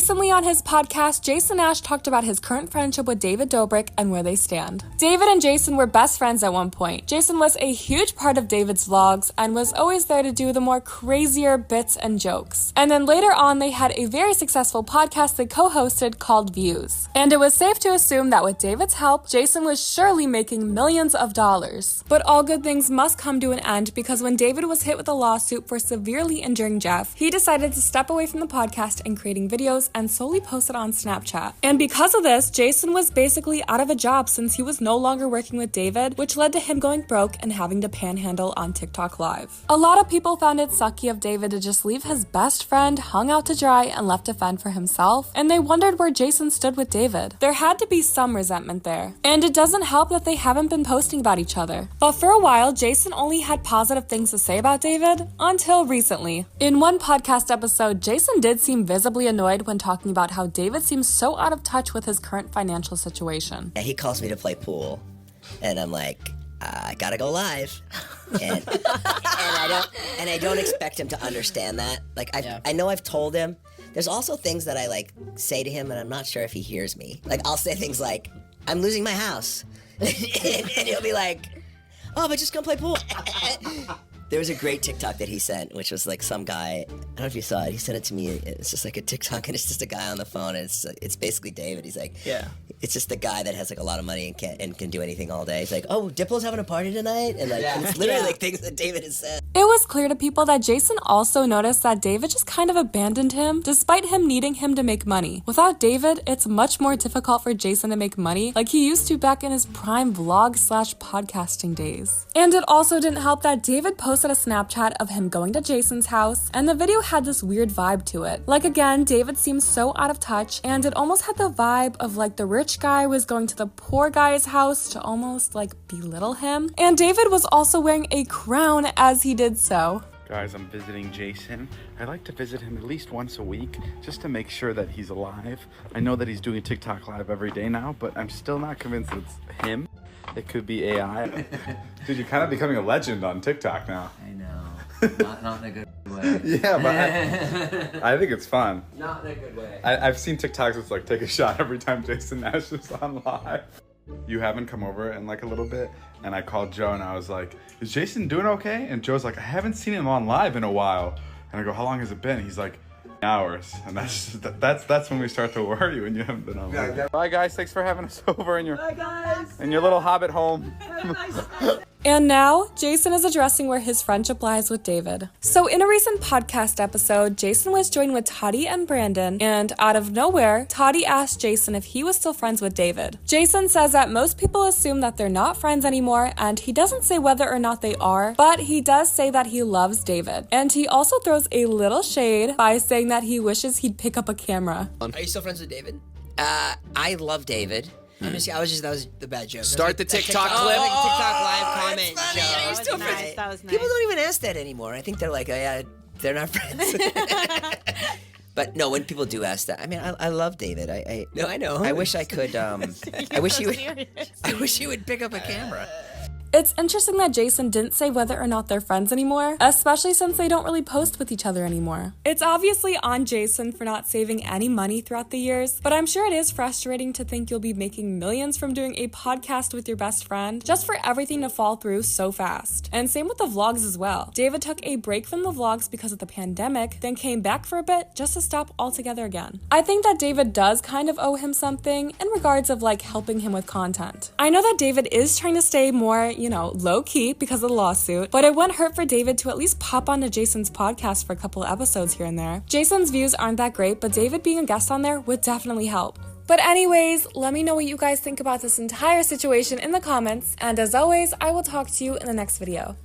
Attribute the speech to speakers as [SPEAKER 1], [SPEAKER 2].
[SPEAKER 1] Recently on his podcast, Nash talked about his current friendship with David Dobrik and where they stand. David and Jason were best friends at one point. Jason was a huge part of David's vlogs and was always there to do the more crazier bits and jokes. And then later on, they had a very successful podcast they co-hosted called Views. And it was safe to assume that with David's help, Jason was surely making millions of dollars. But all good things must come to an end, because when David was hit with a lawsuit for severely injuring Jeff, he decided to step away from the podcast and creating videos and solely post it on Snapchat. And because of this, Jason was basically out of a job since he was no longer working with David, which led to him going broke and having to panhandle on TikTok Live. A lot of people found it sucky of David to just leave his best friend hung out to dry and left to fend for himself, and they wondered where Jason stood with David. There had to be some resentment there. And it doesn't help that they haven't been posting about each other. But for a while, Jason only had positive things to say about David until recently. In one podcast episode, Jason did seem visibly annoyed when talking about how David seems so out of touch with his current financial situation.
[SPEAKER 2] He calls me to play pool, and I'm like, I gotta go live. And I don't expect him to understand that. Like, I know I've told him. There's also things that I like say to him, and I'm not sure if he hears me. Like, I'll say things like, I'm losing my house. and he'll be like, oh, but just come play pool. There was a great TikTok that he sent, which was like some guy, I don't know if you saw it, he sent it to me, it's just like a TikTok, and it's just a guy on the phone, and it's basically David. He's like, yeah, it's just the guy that has like a lot of money and can do anything all day. He's like, oh, Diplo's having a party tonight? And like, and it's literally like things that David has said.
[SPEAKER 1] It was clear to people that Jason also noticed that David just kind of abandoned him, despite him needing him to make money. Without David, it's much more difficult for Jason to make money like he used to back in his prime vlog/podcasting days. And it also didn't help that David posted a Snapchat of him going to Jason's house, and the video had this weird vibe to it. Like, again, David seems so out of touch, and it almost had the vibe of like the rich guy was going to the poor guy's house to almost like belittle him. And David was also wearing a crown as he did so.
[SPEAKER 3] Guys, I'm visiting Jason. I like to visit him at least once a week just to make sure that he's alive. I know that he's doing TikTok Live every day now, but I'm still not convinced it's him. It could be AI.
[SPEAKER 4] Dude, you're kind of becoming a legend on TikTok now.
[SPEAKER 5] I know. Not in a good way.
[SPEAKER 4] Yeah, but I think it's fun.
[SPEAKER 5] Not in a good way.
[SPEAKER 4] I've seen TikToks that's like take a shot every time Jason Nash is on live. You haven't come over in like a little bit, and I called Joe and I was like, is Jason doing okay? And Joe's like, I haven't seen him on live in a while. And I go, how long has it been? He's like, hours. And that's when we start to worry, when you haven't been on live. Bye guys, thanks for having us over in your little hobbit home.
[SPEAKER 1] And now, Jason is addressing where his friendship lies with David. So in a recent podcast episode, Jason was joined with Toddy and Brandon, and out of nowhere, Toddy asked Jason if he was still friends with David. Jason says that most people assume that they're not friends anymore, and he doesn't say whether or not they are, but he does say that he loves David. And he also throws a little shade by saying that he wishes he'd pick up a camera.
[SPEAKER 2] Are you still friends with David? I love David. That was the bad joke.
[SPEAKER 6] Start the TikTok clip.
[SPEAKER 2] TikTok live comment joke.
[SPEAKER 6] Are you still friends?
[SPEAKER 7] That was nice.
[SPEAKER 2] People don't even ask that anymore. I think they're like, oh, yeah, they're not friends. But no, when people do ask that, I mean, I love David.
[SPEAKER 6] No, I know.
[SPEAKER 2] I wish I could. I wish he would pick up a camera.
[SPEAKER 1] It's interesting that Jason didn't say whether or not they're friends anymore, especially since they don't really post with each other anymore. It's obviously on Jason for not saving any money throughout the years, but I'm sure it is frustrating to think you'll be making millions from doing a podcast with your best friend, just for everything to fall through so fast. And same with the vlogs as well. David took a break from the vlogs because of the pandemic, then came back for a bit just to stop altogether again. I think that David does kind of owe him something in regards of like helping him with content. I know that David is trying to stay more, low-key because of the lawsuit, but it wouldn't hurt for David to at least pop onto Jason's podcast for a couple episodes here and there. Jason's views aren't that great, but David being a guest on there would definitely help. But anyways, let me know what you guys think about this entire situation in the comments, and as always, I will talk to you in the next video.